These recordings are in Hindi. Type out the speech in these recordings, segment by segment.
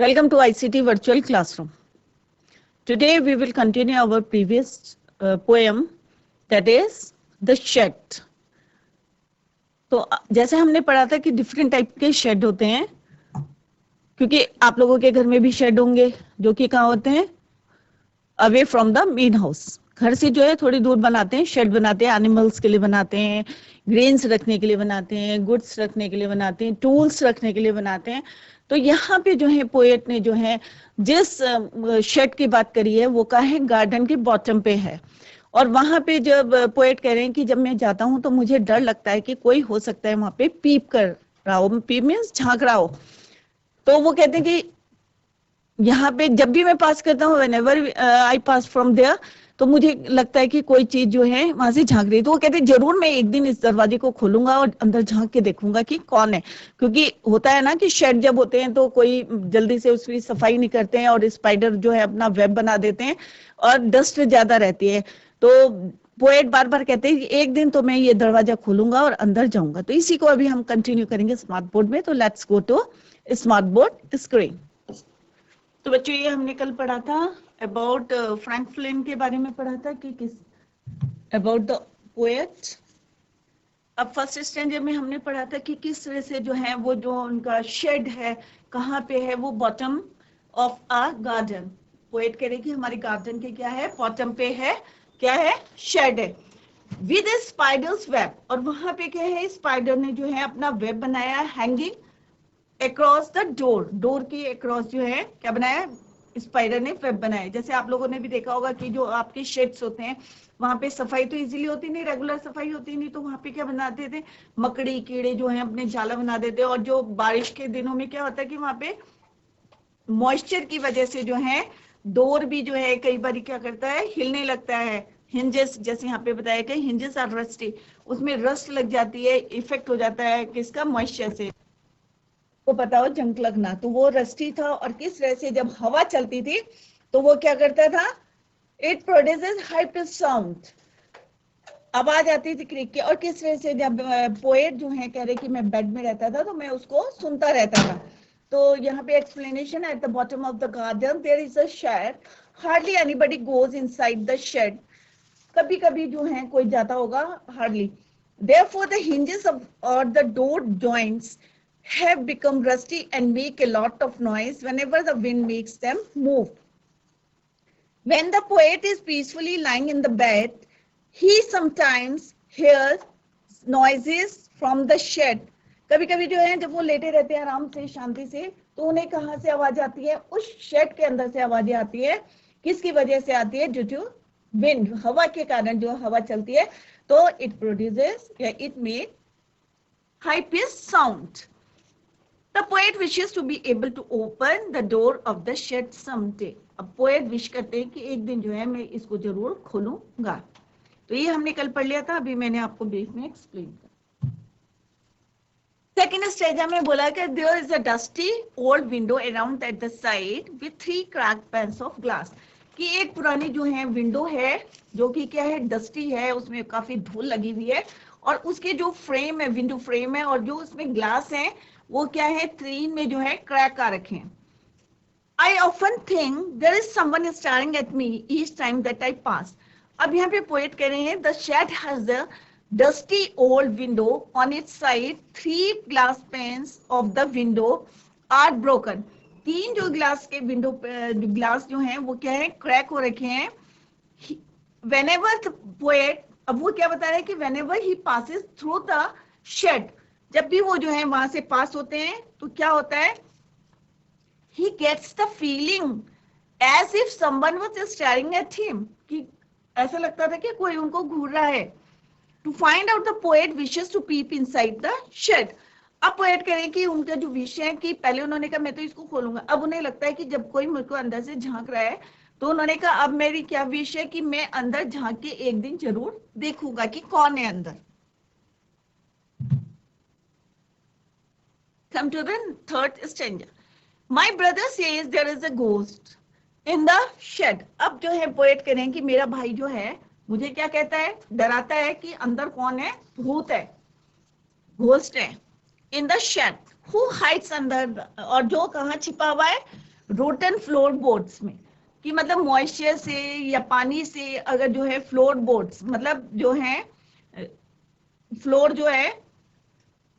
Welcome to ICT Virtual Classroom. Today we will continue our previous poem, that is The Shed. तो जैसे हमने पढ़ा था कि डिफरेंट टाइप के शेड होते हैं, क्योंकि आप लोगों के घर में भी शेड होंगे जो कि कहाँ होते हैं, away from the main house. घर से जो है थोड़ी दूर बनाते हैं, शेड बनाते हैं, एनिमल्स के लिए बनाते हैं, ग्रेन्स रखने के लिए बनाते हैं, गुड्स रखने के लिए बनाते हैं, टूल्स रखने के लिए बनाते हैं। तो यहाँ पे जो है पोएट ने जो है जिस शेड की बात करी है वो कहाँ है, गार्डन के बॉटम पे है। और वहां पे जब पोएट कह रहे हैं कि जब मैं जाता हूँ तो मुझे डर लगता है कि कोई हो सकता है वहां पे पीप कर रहा हो, पीप मीन्स झांक रहा हो। तो वो कहते हैं कि यहाँ पे जब भी मैं पास करता हूँ, whenever I pass from there, तो मुझे लगता है कि कोई चीज जो है वहां से झांक रही है। तो वो कहते हैं जरूर मैं एक दिन इस दरवाजे को खोलूंगा और अंदर झांक के देखूंगा कि कौन है, क्योंकि होता है ना कि शेड जब होते हैं तो कोई जल्दी से उसकी सफाई नहीं करते हैं और स्पाइडर जो है अपना वेब बना देते हैं और डस्ट ज्यादा रहती है। तो पोएट बार बार कहते हैं कि एक दिन तो मैं ये दरवाजा खोलूंगा और अंदर जाऊंगा। तो इसी को अभी हम कंटिन्यू करेंगे स्मार्ट बोर्ड में। तो let's go to smart board screen. तो बच्चों ये हमने कल पढ़ा था अबाउट फ्रैंक फ्लिन के बारे में पढ़ा था कि किस अबाउट द पोएट। अब फर्स्ट स्टैंडर्ड में हमने पढ़ा था कि किस तरह से जो है वो जो उनका शेड है कहाँ पे है, वो bottom of a garden. Poet कह रहे कि हमारे गार्डन के क्या है, बॉटम पे है, क्या है, शेड है विद ए स्पाइडर्स वेब। और वहां पे क्या है, स्पाइडर ने जो है अपना वेब बनाया hanging across the door. Door के अक्रॉस जो है क्या बनाया, स्पाइडर ने वेब बनाया। जैसे आप लोगों ने भी देखा होगा कि जो आपके शेड्स होते हैं वहां पे सफाई तो इजीली होती नहीं, रेगुलर सफाई होती नहीं, तो वहां पे क्या बनाते थे, मकड़ी कीड़े जो है अपने जाला बना देते। और जो बारिश के दिनों में क्या होता है कि वहां पे मॉइस्चर की वजह से जो है डोर भी जो है कई बार क्या करता है, हिलने लगता है। हिंजेस, जैसे यहाँ पे बताया गया, हिंजेस आर रस्टी, उसमें रस्ट लग जाती है, इफेक्ट हो जाता है किसका, मॉइस्चर से, को पता हो जंक लगना। तो वो रस्टी था और किस तरह से जब हवा चलती थी तो वो क्या करता था, it produces high pitch sound, आवाज आती थी क्रिक की। और किस तरह से जब पोएट जो है कह रहे कि मैं बेड में रहता था तो मैं उसको सुनता रहता था। तो यहाँ पे explanation, at the bottom of the garden there is a shed, hardly anybody goes inside the shed. कभी कभी जो है कोई जाता होगा, hardly. Therefore, the hinges of or the door joints have become rusty and make a lot of noise whenever the wind makes them move. When the poet is peacefully lying in the bed, he sometimes hears noises from the shed. कभी कभी जो है जब वो लेटे रहते हैं आराम से शांति से, तो उन्हें कहाँ से आवाज आती है, उस शेड के अंदर से आवाजें आती है। किसकी वजह से आती है, ड्यू टू विंड, हवा के कारण जो हवा चलती है, तो इट प्रोड्यूसेस या it make high pitch sound. The poet wishes to be able to open the door of the shed someday. अब पोएट विश करते हैं कि एक दिन जो है मैं इसको जरूर खोलूंगा। तो ये हमने कल पढ़ लिया था, अभी मैंने आपको ब्रीफ में एक्सप्लेन किया। सेकेंड स्टेजा में बोला कि there is a dusty old window around at the side with 3 cracked panes of glass. कि एक पुरानी जो है विंडो है जो कि क्या है, डस्टी है, उसमें काफी धूल लगी हुई है, और उसके जो फ्रेम है, विंडो फ्रेम है, और जो उसमें ग्लास है वो क्या है, 3 में जो है क्रैक आ रखे हैं। I often think there is someone staring at me each time that I pass. अब यहाँ पे पोएट कह रहे हैं, the shed has a dusty old window on its side. 3 glass panes of the window are broken. 3 जो ग्लास के विंडो ग्लास जो हैं वो क्या है, क्रैक हो रखे हैं। Whenever the poet, अब वो क्या बता रहे हैं कि whenever he passes through the shed, जब भी वो जो है वहां से पास होते हैं तो क्या होता है, he gets the feeling as if someone was staring at him, कि ऐसा लगता था कि कोई उनको घूर रहा है। To find out, the poet wishes to peep inside the shed. अब पोएट कह रहे हैं कि उनका जो विश है कि पहले उन्होंने कहा मैं तो इसको खोलूंगा, अब उन्हें लगता है कि जब कोई मुझे को अंदर से झांक रहा है तो उन्होंने कहा अब मेरी क्या विश है कि मैं अंदर झांक के एक दिन जरूर देखूंगा कि कौन है अंदर। Come to the third stanza. My brother says there is a ghost in the shed. अब जो है पोएट कह रहे हैं कि मेरा भाई जो है मुझे क्या कहता है, डराता है कि अंदर कौन है, भूत है, घोस्ट है। In the shed, who hides अंदर, और जो कहाँ छिपा हुआ है, रोटन फ्लोर बोर्ड्स में, कि मतलब मॉइस्चर से या पानी से अगर जो है फ्लोर बोर्ड्स मतलब जो है फ्लोर जो है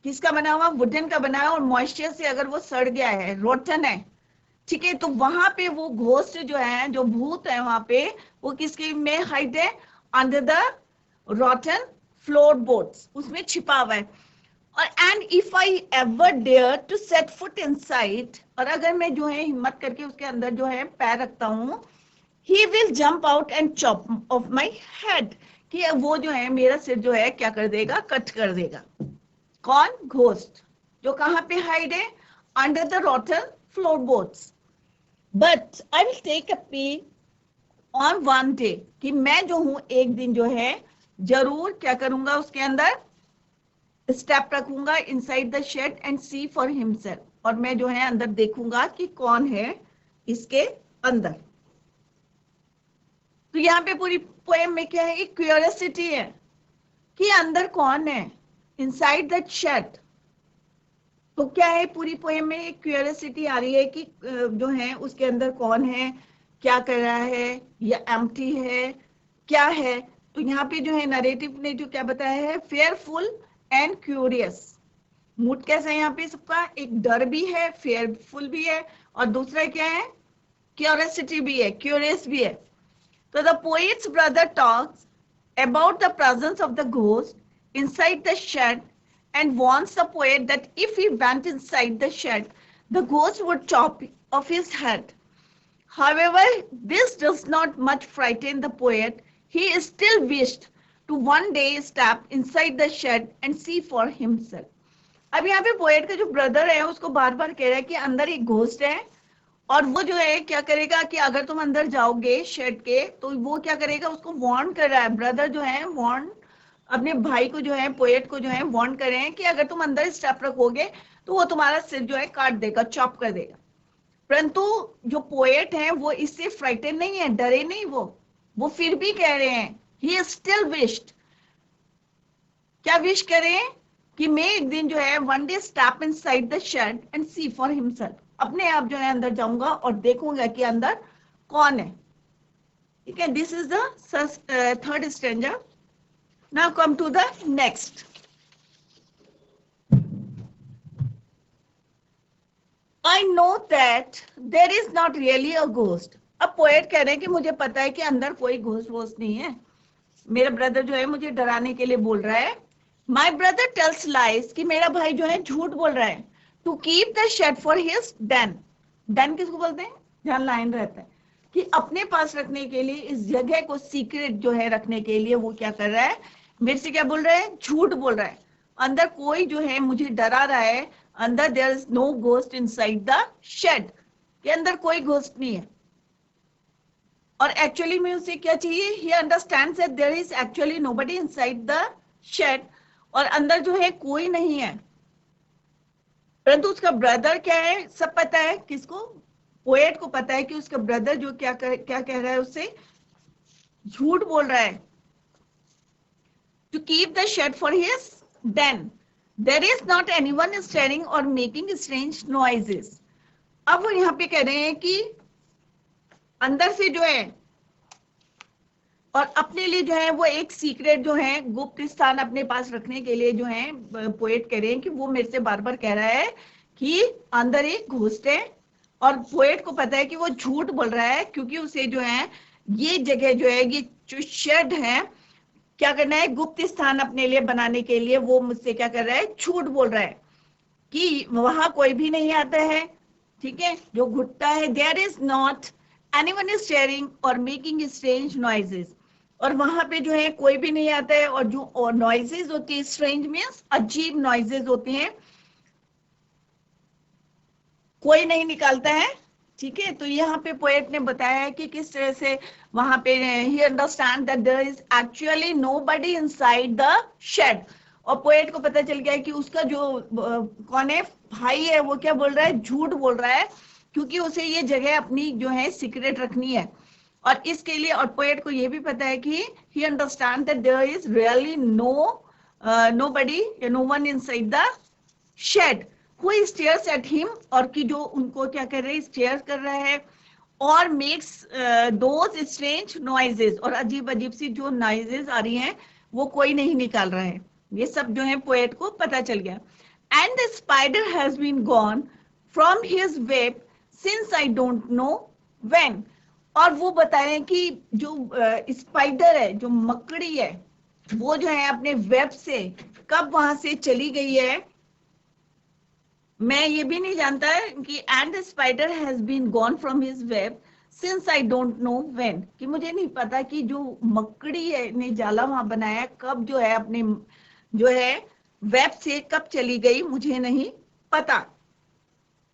किसका बना हुआ, वुडन का बना है, और मॉइस्चर से अगर वो सड़ गया है, रोटन है, ठीक है, तो वहां पे वो घोस्ट जो है, जो भूत है वहां पे, वो किसके में हाइड है, under the rotten floor boards, उसमें छिपा हुआ है। और and if I ever dare to set foot inside, और अगर मैं जो है हिम्मत करके उसके अंदर जो है पैर रखता हूँ, he will jump out and chop of my head, कि वो जो है मेरा सिर जो है क्या कर देगा, कट कर देगा। कौन, घोस्ट, जो कहां पे हाइड है, under the rotten floor boards. But I will take a peep on one day, कि मैं जो हूं एक दिन जो है जरूर क्या करूंगा, उसके अंदर स्टेप रखूंगा inside the shed and see for himself, और मैं जो है अंदर देखूंगा कि कौन है इसके अंदर। तो यहाँ पे पूरी पोएम में क्या है, एक क्यूरियोसिटी है कि अंदर कौन है, इनसाइड दैट शेड। तो क्या है, पूरी पोएम में एक क्यूरियोसिटी आ रही है कि जो है उसके अंदर कौन है, क्या कर रहा है, या एम्प्टी है, क्या है। तो यहाँ पे जो है नरेटिव ने जो क्या बताया है, फेयरफुल एंड क्यूरियस। मूड कैसा है यहाँ पे सबका, एक डर भी है, फेयरफुल भी है, और दूसरा क्या है, क्यूरियोसिटी भी है, क्यूरियस भी है। So the poet's brother talks about the presence of the ghost inside the shed and warns the poet that if he went inside the shed, the ghost would chop off his head. However, this does not much frighten the poet. He still wished to one day step inside the shed and see for himself. अब यहाँ पे पोएट का जो ब्रदर है उसको बार बार कह रहा है कि अंदर एक घोस्ट है, और वो जो है क्या करेगा कि अगर तुम अंदर जाओगे शेड के, तो वो क्या करेगा, उसको वार्न कर रहा है, ब्रदर जो है वार्न अपने भाई को जो है, पोएट को जो है वार्न कर रहे हैं कि अगर तुम अंदर स्टेप रखोगे तो वो तुम्हारा सिर जो है काट देगा, चॉप कर देगा। परंतु जो पोएट है वो इससे फ्राइटन नहीं है, डरे नहीं, वो फिर भी कह रहे हैं, ही स्टिल विश्ड, क्या विश करें, कि मैं एक दिन जो है one day step inside the shed and see for himself, अपने आप जो है अंदर जाऊंगा और देखूंगा कि अंदर कौन है। ठीक है, this is the third stanza. Now come to the next. I know that there is not really a ghost. अब पोएट कह रहे हैं कि मुझे पता है कि अंदर कोई घोस्ट वोस्ट नहीं है, मेरा ब्रदर जो है मुझे डराने के लिए बोल रहा है। माई ब्रदर टेल्स लाइज, कि मेरा भाई जो है झूठ बोल रहा है, to keep the shed for his den. Den किसको बोलते हैं, जहां लाइन रहता है, कि अपने पास रखने के लिए, इस जगह को सीक्रेट जो है रखने के लिए वो क्या कर रहा है, मेरे से क्या बोल रहा है, झूठ बोल रहा है। अंदर कोई जो है मुझे डरा रहा है, अंदर there is no ghost inside the shed, के अंदर कोई घोस्ट नहीं है। और एक्चुअली में उसे क्या चाहिए, he understands that there is actually nobody inside the shed, और अंदर जो है कोई नहीं है। परंतु उसका ब्रदर क्या है, सब पता है, किसको, पोएट को पता है कि उसका ब्रदर जो क्या कह रहा है, उससे झूठ बोल रहा है। To keep the shed for his den, there is not anyone staring or making strange noises। अब वो यहाँ पे कह रहे हैं कि अंदर से जो है, और अपने लिए जो है वो एक सीक्रेट जो है, गुप्त स्थान अपने पास रखने के लिए जो है, पोएट कह रहे हैं कि वो मेरे से बार बार कह रहा है कि अंदर एक घोस्ट है। और पोएट को पता है कि वो झूठ बोल रहा है, क्योंकि उसे जो है ये जगह जो है, ये जो शेड है, क्या करना है, गुप्त स्थान अपने लिए बनाने के लिए वो मुझसे क्या कर रहा है, झूठ बोल रहा है कि वहां कोई भी नहीं आता है। ठीक है, जो घुटता है, there is not anyone is sharing और मेकिंग स्ट्रेंज नॉइजेस, और वहां पे जो है कोई भी नहीं आता है, और जो नॉइजेस होती है, स्ट्रेंज मीन्स अजीब नॉइजेस होते हैं, कोई नहीं निकालता है। ठीक है, तो यहाँ पे पोएट ने बताया है कि किस तरह से वहां पे he understand that there is actually nobody inside the shed. और पोएट को पता चल गया है कि उसका जो कौन है, भाई है, वो क्या बोल रहा है, झूठ बोल रहा है, क्योंकि उसे ये जगह अपनी जो है सीक्रेट रखनी है। और इसके लिए, और पोएट को ये भी पता है कि he understand that there is really nobody, no one inside the shed. who stares at him, और कि जो उनको क्या कर रहे हैं, स्टेयर कर रहा है, और makes those strange noises, और अजीब अजीब सी जो noises आ रही हैं वो कोई नहीं निकाल रहा है। ये सब जो है पोएट को पता चल गया। And the spider has been gone from his web since I don't know when, और वो बताएं कि जो स्पाइडर है, जो मकड़ी है, वो जो है अपने वेब से कब वहां से चली गई है। मैं ये भी नहीं जानता कि and the spider has been gone from his web since I don't know when, कि मुझे नहीं पता कि जो मकड़ी है ने जाला वहां बनाया कब जो है अपने जो है वेब से कब चली गई, मुझे नहीं पता,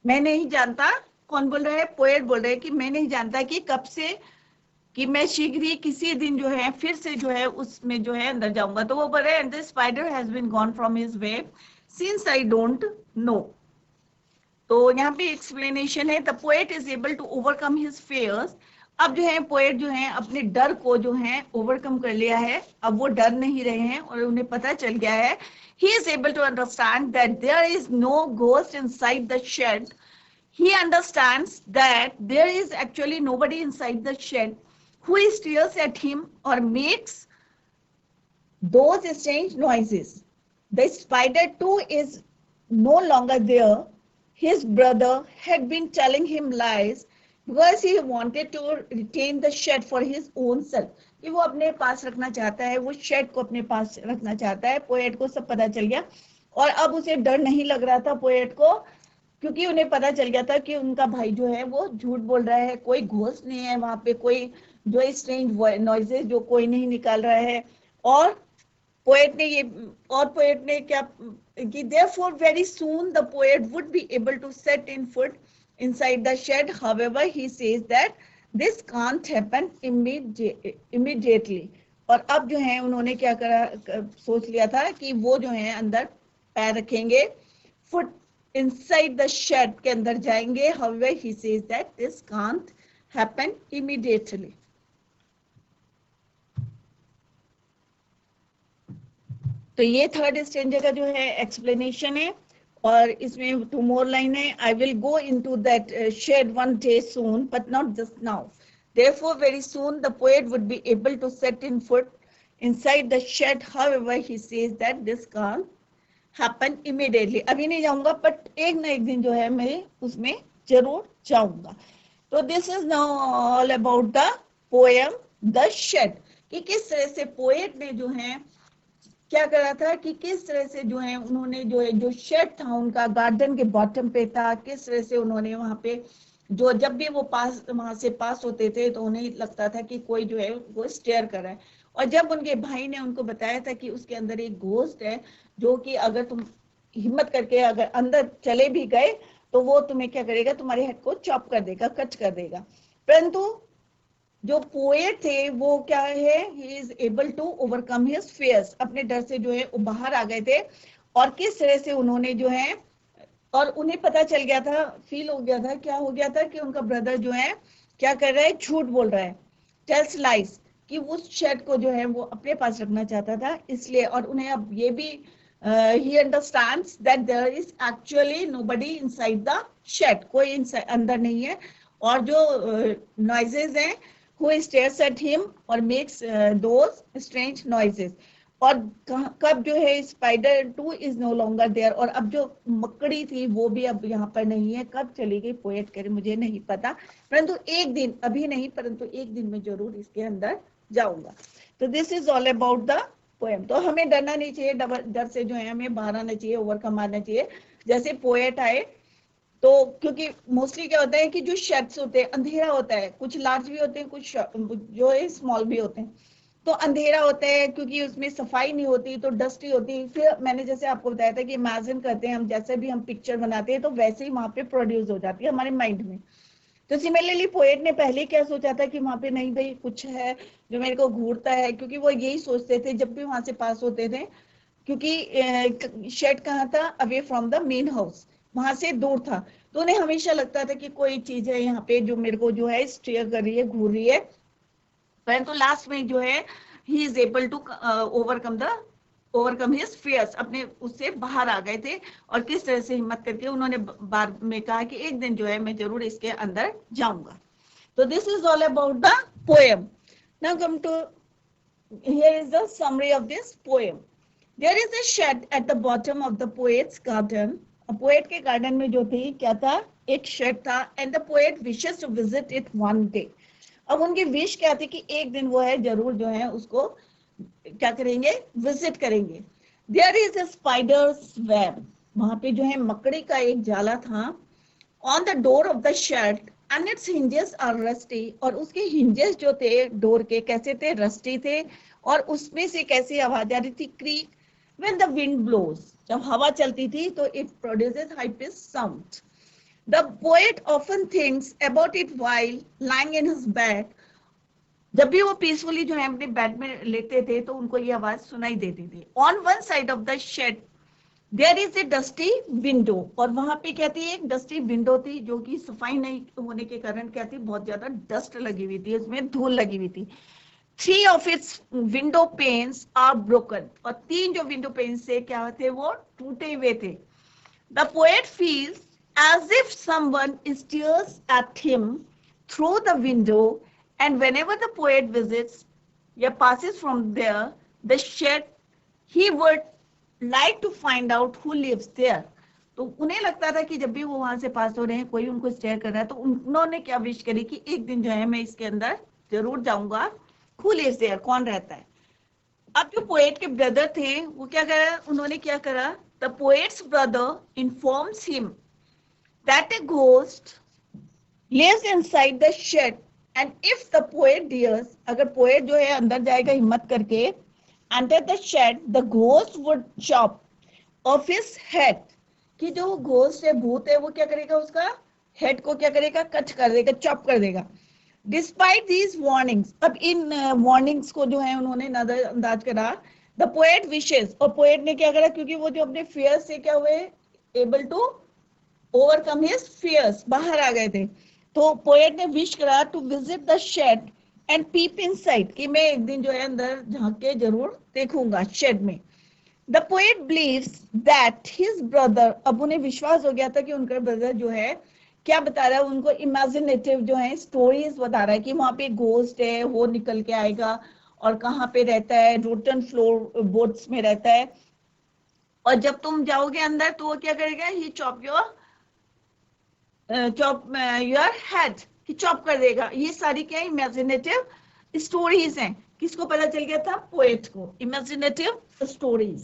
मैं नहीं जानता। कौन बोल रहा है, पोएट बोल रहे हैं कि मैं नहीं जानता कि कब से, कि मैं शीघ्र ही किसी दिन जो है फिर से जो है उसमें जो है अंदर जाऊंगा। तो वो बोल रहे हैं and the spider has been gone from his web since I don't know. तो यहाँ पे एक्सप्लेनेशन है, the poet is able to overcome his fears. अब जो है पोएट जो है अपने डर को जो है ओवरकम कर लिया है, अब वो डर नहीं रहे हैं और उन्हें पता चल गया है, he is able to understand that there is no ghost inside the shed. He understands that there is actually nobody inside the shed who stares at him or makes those strange noises. The spider too is no longer there. His brother had been telling him lies because he wanted to retain the shed for his own self. कि वो अपने पास रखना चाहता है, वो शेड को अपने पास रखना चाहता है। पोएट को सब पता चल गया और अब उसे डर नहीं लग रहा था पोएट को, क्योंकि उन्हें पता चल गया था कि उनका भाई जो है वो झूठ बोल रहा है, कोई घोस्ट नहीं है वहां पे, कोई जो स्ट्रेंज नॉइजेस जो कोई नहीं निकाल रहा है। और पोएट ने क्या कि therefore very soon the poet would be able to set in foot inside the shed. However, he says that this can't happen immediately. और अब जो है उन्होंने क्या करा, सोच लिया था कि वो जो है अंदर पैर रखेंगे, फुट inside the shed के अंदर जाएंगे। However, he says that this can't happen immediately. तो ये थर्ड स्टेंजर का जो है एक्सप्लेनेशन है, और इसमें 2 more line है। I will go into that shed one day soon, but not just now. Therefore, very soon the poet would be able to set in foot inside the shed. However, he says that this can't happen immediately. अभी नहीं जाऊंगा, but एक ना एक दिन जो है मैं उसमें जरूर जाऊंगा। तो this is now all about the poem The Shed, कि किस तरह से पोएट ने जो है क्या करा था, कि किस तरह से जो है उन्होंने जो है जो शेड था उनका गार्डन के बॉटम पे था, किस तरह से उन्होंने वहां पे जो जब भी वो वहां से पास होते थे तो उन्हें लगता था कि कोई जो है वो स्टेयर कर रहा है। और जब उनके भाई ने उनको बताया था कि उसके अंदर एक घोस्ट है जो कि अगर तुम हिम्मत करके अगर अंदर चले भी गए तो वो तुम्हें क्या करेगा, तुम्हारे हेड को चॉप कर देगा, कट कर देगा। परंतु जो पोएट थे वो क्या है, he is able to overcome his fears, अपने डर से जो है बाहर आ गए थे। और किस तरह से उन्होंने जो है, और उन्हें पता चल गया था, फील हो गया था, क्या हो गया था कि उनका ब्रदर जो है क्या कर रहा है, झूठ बोल रहा है, टेल्स लाइज, कि उस शेड को जो है वो अपने पास रखना चाहता था इसलिए। और उन्हें अब ये भी he understands that there is actually nobody inside the shed, कोई अंदर नहीं है। और जो noises हैं, who stares at him or makes those strange noises। और कब जो है spider too is no longer there, और अब जो मकड़ी थी वो भी अब यहाँ पर नहीं है, कब चली गई पोएट करे मुझे नहीं पता, परंतु एक दिन, अभी नहीं परंतु एक दिन में जरूर इसके अंदर जाऊंगा। तो this is all about the poem. तो हमें डरना नहीं चाहिए, डर से जो है हमें बाहर आना चाहिए, ओवरकम आना चाहिए। जैसे पोएट आए तो क्योंकि मोस्टली क्या होता है कि जो शेड्स होते हैं अंधेरा होता है, कुछ लार्ज भी होते हैं, कुछ जो है स्मॉल भी होते हैं, तो अंधेरा होता है क्योंकि उसमें सफाई नहीं होती, तो डस्टी होती। फिर मैंने जैसे आपको बताया था कि इमेजिन करते हैं हम, जैसे भी हम पिक्चर बनाते हैं तो वैसे ही वहां पे प्रोड्यूस हो जाती है हमारे माइंड में। तो सिमिलरली पोएट ने पहले क्या सोचा था कि वहां पे नहीं भाई कुछ है जो मेरे को घूरता है, क्योंकि वो यही सोचते थे जब भी वहां से पास होते थे, क्योंकि शेड कहाँ था, away from the main house, वहां से दूर था। तो उन्हें हमेशा लगता था कि कोई चीज है यहाँ पे जो मेरे को जो है स्टेयर कर रही है, घूर रही है। परंतु लास्ट में जो है he is able to overcome the overcome his fears, अपने उससे बाहर आ गए थे और किस तरह से हिम्मत करके उन्होंने बार में कहा कि एक दिन जो है मैं जरूर इसके अंदर जाऊंगा. तो this is all about the poem. Now come to, here is the summary of this poem. There is a shed at the bottom of the poet's garden. Poet के गार्डन में जो थी क्या था, एक शेड था. And the poet wishes to visit it one day. अब उनकी विश क्या थी कि एक दिन वो है जरूर जो है उसको क्या करेंगे, विजिट करेंगे. There is a spider's web. वहां पे जो है मकड़ी का एक जाला था. On the door of the shed and its hinges are rusty. और उसके हिंजेस जो थे डोर के कैसे थे, रस्टी थे. और उसमें से कैसी आवाज आ रही थी, creek. When the wind blows, जब हवा चलती थी तो it produces high pitched sound. The poet often thinks about it while lying in his bed. जब भी वो पीसफुली जो है अपने बेड में लेते थे तो उनको ये आवाज सुनाई देती थी. On one side of the shed there is a dusty window. और वहां पे क्या थी, एक डस्टी विंडो थी जो कि सफाई नहीं होने के कारण क्या थी, बहुत ज्यादा डस्ट लगी हुई थी, उसमें धूल लगी हुई थी. 3 of its window panes are broken. और 3 जो विंडो पेन्स थे क्या थे, वो टूटे हुए थे. The poet feels as if someone stares at him through the window, and whenever the poet visits or passes from there, the shed, he would like to find out who lives there. तो उन्हें लगता था कि जब भी वो वहां से पास हो रहे हैं, कोई उनको स्टेयर कर रहा है, तो उन्होंने क्या विश करी कि एक दिन जो है मैं इसके अंदर जरूर जाऊंगा. Who lives there? कौन रहता है. अब जो पोएट के ब्रदर थे वो क्या करा, उन्होंने क्या करा, the poet's brother informs him that a ghost lives inside the shed, and if the poet dares, अगर पोएट जो है अंदर जाएगा हिम्मत करके, enter the shed, the ghost would chop off his head. कि जो घोस्ट है, भूत है, वो क्या करेगा, उसका हेड को क्या करेगा, कट कर देगा, चॉप कर देगा. Despite these warnings, अब इन वार्निंग्स को जो है उन्होंने नजरअंदाज करा. The poet wishes, और पोएट ने क्या करा, क्योंकि वो जो अपने fears से क्या हुए, able to overcome his fears, बाहर आ गए थे. तो पोएट ने विश करा to visit the shed and peep inside, कि मैं एक दिन जो है अंदर झांक के जरूर देखूंगा शेड में. The poet believes that his brother, अब उन्हें विश्वास हो गया था कि उनका ब्रदर जो है क्या बता रहा है, उनको इमेजिनेटिव जो है स्टोरीज बता रहा है कि वहां पे घोस्ट है, वो निकल के आएगा और कहाँ पे रहता है, रोटन फ्लोर बोट्स में रहता है. और जब तुम जाओगे अंदर तो वो क्या करेगा, he chop your head, he chop कर देगा. ये सारी क्या इमेजिनेटिव स्टोरीज हैं. किसको पता चल गया था, पोएट को. Imaginative stories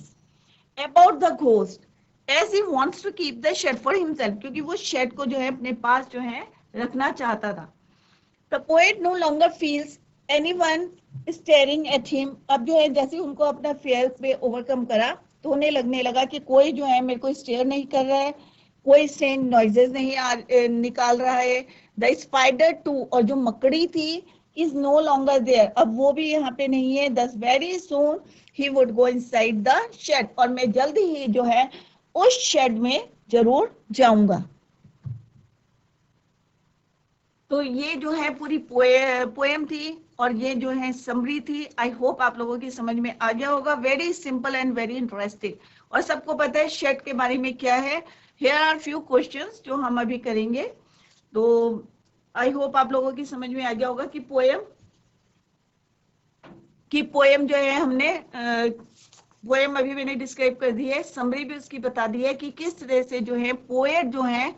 about the ghost as he wants to keep the shed for himself, क्योंकि वो शेड को जो है अपने पास जो है रखना चाहता था. The poet no longer feels anyone staring at him. अब जो है जैसे उनको अपना fear पे overcome करा तो उन्हें लगने लगा कि कोई जो है मेरे को stare नहीं कर रहा है, कोई strange noises नहीं निकाल रहा है. The spider too, और जो मकड़ी थी, is no longer there, अब वो भी यहाँ पे नहीं है. Thus very soon he would go inside the shed, और मैं जल्द ही जो है उस शेड में जरूर जाऊंगा. तो ये जो है पूरी पोएम थी और ये जो है समरी थी. आई होप आप लोगों की समझ में आ गया होगा. Very simple and very interesting. और सबको पता है शेड के बारे में क्या है. हियर आर फ्यू क्वेश्चंस जो हम अभी करेंगे. तो आई होप आप लोगों की समझ में आ गया होगा कि पोएम जो है हमने पोएम अभी मैंने डिस्क्राइब कर दी है, समरी भी उसकी बता दी है कि किस तरह से जो है पोएट जो है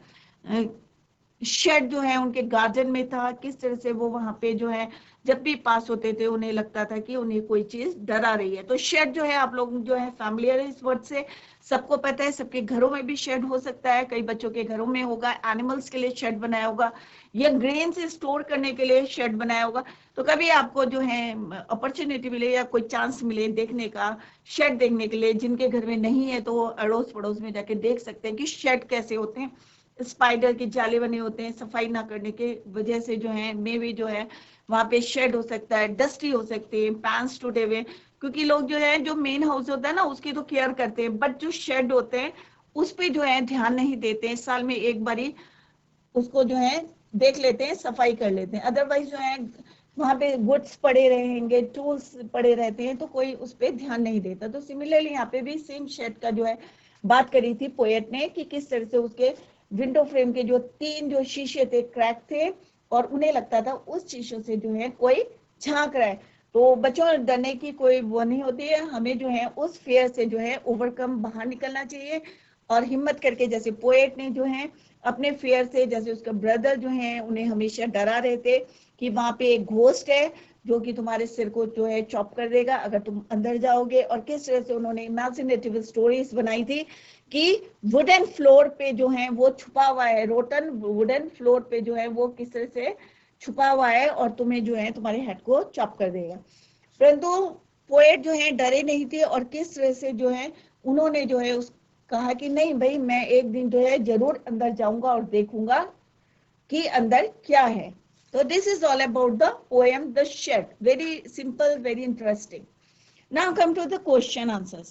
शेड जो है उनके गार्डन में था, किस तरह से वो वहां पे जो है जब भी पास होते थे उन्हें लगता था कि उन्हें कोई चीज डरा रही है. तो शेड जो है आप लोग जो है फैमिलियर है इस वर्ड से, सबको पता है. सबके घरों में भी शेड हो सकता है, कई बच्चों के घरों में होगा. एनिमल्स के लिए शेड बनाया होगा या ग्रेन से स्टोर करने के लिए शेड बनाया होगा. तो कभी आपको जो है अपॉर्चुनिटी मिले या कोई चांस मिले देखने का, शेड देखने के लिए, जिनके घर में नहीं है तो वो अड़ोस पड़ोस में जाके देख सकते हैं कि शेड कैसे होते हैं. स्पाइडर के जाले बने होते हैं, सफाई ना करने के वजह से जो है मे भी जो है वहां पे शेड हो सकता है, डस्टी हो सकते हैं, पैंस टूटे हुए, क्योंकि लोग जो है जो मेन हाउस होता है ना उसकी तो केयर करते हैं, बट जो शेड होते हैं उस पे जो है ध्यान नहीं देते हैं. साल में एक बारी उसको जो है देख लेते हैं, सफाई कर लेते हैं. अदरवाइज जो है वहां पे गुड्स पड़े रहेंगे, टूल्स पड़े रहते हैं, तो कोई उस पर ध्यान नहीं देता। तो सिमिलरली यहाँ पे भी सेम शेड का जो है बात करी थी पोएट ने कि किस तरह से उसके विंडो फ्रेम के जो 3 जो शीशे थे क्रैक थे और उन्हें लगता था उस शीशों से जो है कोई झांक रहा है। तो बच्चों डरने की कोई वो नहीं होती है, हमें जो है उस फेयर से जो है ओवरकम बाहर निकलना चाहिए और हिम्मत करके, जैसे पोएट ने जो है अपने फेयर से, जैसे उसका ब्रदर जो है उन्हें हमेशा डरा रहे थे कि वहां पे एक घोस्ट है जो कि तुम्हारे सिर को जो है चॉप कर देगा अगर तुम अंदर जाओगे। और किस तरह से उन्होंने इमेजिनेटिव स्टोरीज बनाई थी कि वुडन फ्लोर पे जो है वो छुपा हुआ है, रोटन वुडन फ्लोर पे जो है वो किस तरह से छुपा हुआ है और तुम्हें जो है तुम्हारे हेड को चॉप कर देगा। परंतु पोएट जो है डरे नहीं थे और किस तरह से जो है उन्होंने जो है उस कहा कि नहीं भाई, मैं एक दिन जो है जरूर अंदर जाऊंगा और देखूंगा कि अंदर क्या है। So this is all about the poem The Shed. Very simple, very interesting. Now come to the question answers.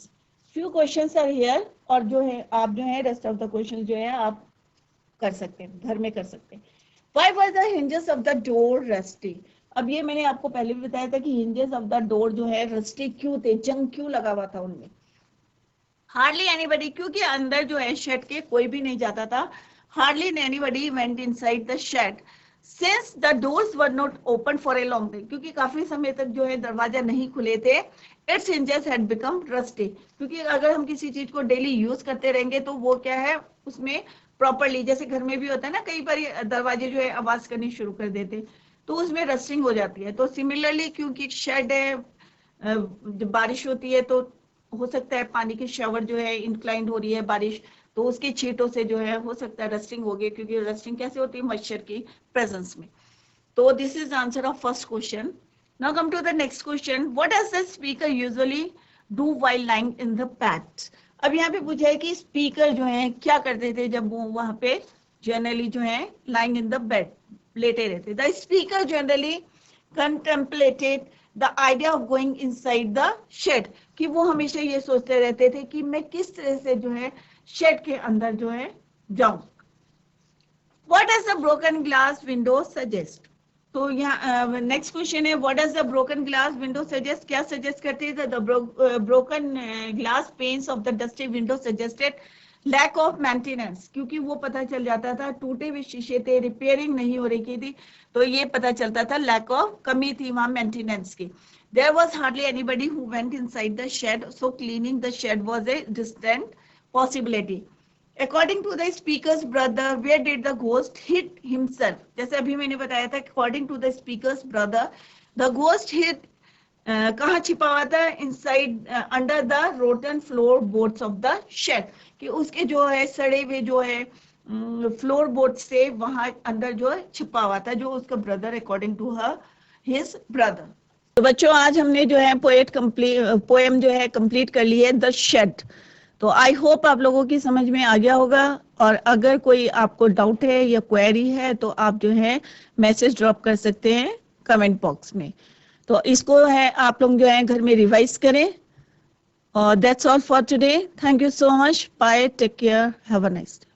Few questions are here और जो है आप जो है rest of the questions जो है आप कर सकते हैं, घर में कर सकते हैं। Why were the hinges of the door rusty? अब ये मैंने आपको पहले भी बताया था कि hinges of the door जो है rusty क्यों थे, जंग क्यों लगा हुआ था उनमें। Hardly anybody, क्योंकि अंदर जो है शेड के कोई भी नहीं जाता था। Hardly anybody went inside the shed. Since the doors were not open for a long time, क्योंकि काफी समय तक जो है दरवाजा नहीं खुले थे, its hinges had become rusty. क्योंकि अगर हम किसी चीज को डेली यूज करते रहेंगे तो वो क्या है उसमें प्रॉपरली, जैसे घर में भी होता है ना, कई बार दरवाजे जो है आवाज करनी शुरू कर देते तो उसमें रस्टिंग हो जाती है। तो सिमिलरली क्योंकि शेड है, जब बारिश होती है तो हो सकता है पानी की शावर जो है इंक्लाइंड हो रही है बारिश, तो उसकी छींटों से जो है हो सकता है रस्टिंग हो गई, क्योंकि रस्टिंग कैसे होती है मच्छर की प्रेजेंस में। तो this is answer of first question. Now come to the next question, what does the speaker usually do while lying in the bed. अब यहाँ पे पूछा है कि स्पीकर जो है क्या करते थे जब वो वहां पे जनरली जो है लाइंग इन द बेड लेटे रहते। The speaker generally contemplated the idea of going inside the shed, कि वो हमेशा ये सोचते रहते थे कि मैं किस तरह से जो है शेड के अंदर जो है जाऊं। What does the broken glass window suggest? तो यहाँ नेक्स्ट क्वेश्चन है, what does the broken glass window suggest, क्या सजेस्ट करती है? The broken glass panes of the dusty window suggested lack of maintenance, क्योंकि वो पता चल जाता था टूटे हुए शीशे थे, रिपेयरिंग नहीं हो रही थी, तो ये पता चलता था लैक ऑफ, कमी थी वहां मेंटेनेंस की। There was hardly anybody who went inside the shed, so cleaning the shed was a distant possibility. According to the speaker's brother, where did the ghost hid himself? जैसे अभी मैंने बताया था, according to the speaker's brother, the ghost hid कहाँ छिपा हुआ था? Inside under the rotten floorboards of the shed, कि उसके जो है सड़े हुए जो है फ्लोर बोर्ड से वहां अंदर जो है छिपा हुआ था, जो उसका brother according to her his brother. तो बच्चों आज हमने जो है पोएम जो है कंप्लीट कर ली है द शेड। तो आई होप आप लोगों की समझ में आ गया होगा, और अगर कोई आपको डाउट है या क्वेरी है तो आप जो है मैसेज ड्रॉप कर सकते हैं कमेंट बॉक्स में। तो इसको है आप लोग जो है घर में रिवाइज करें। और that's all for today. Thank you so much, bye, take care, have a nice day.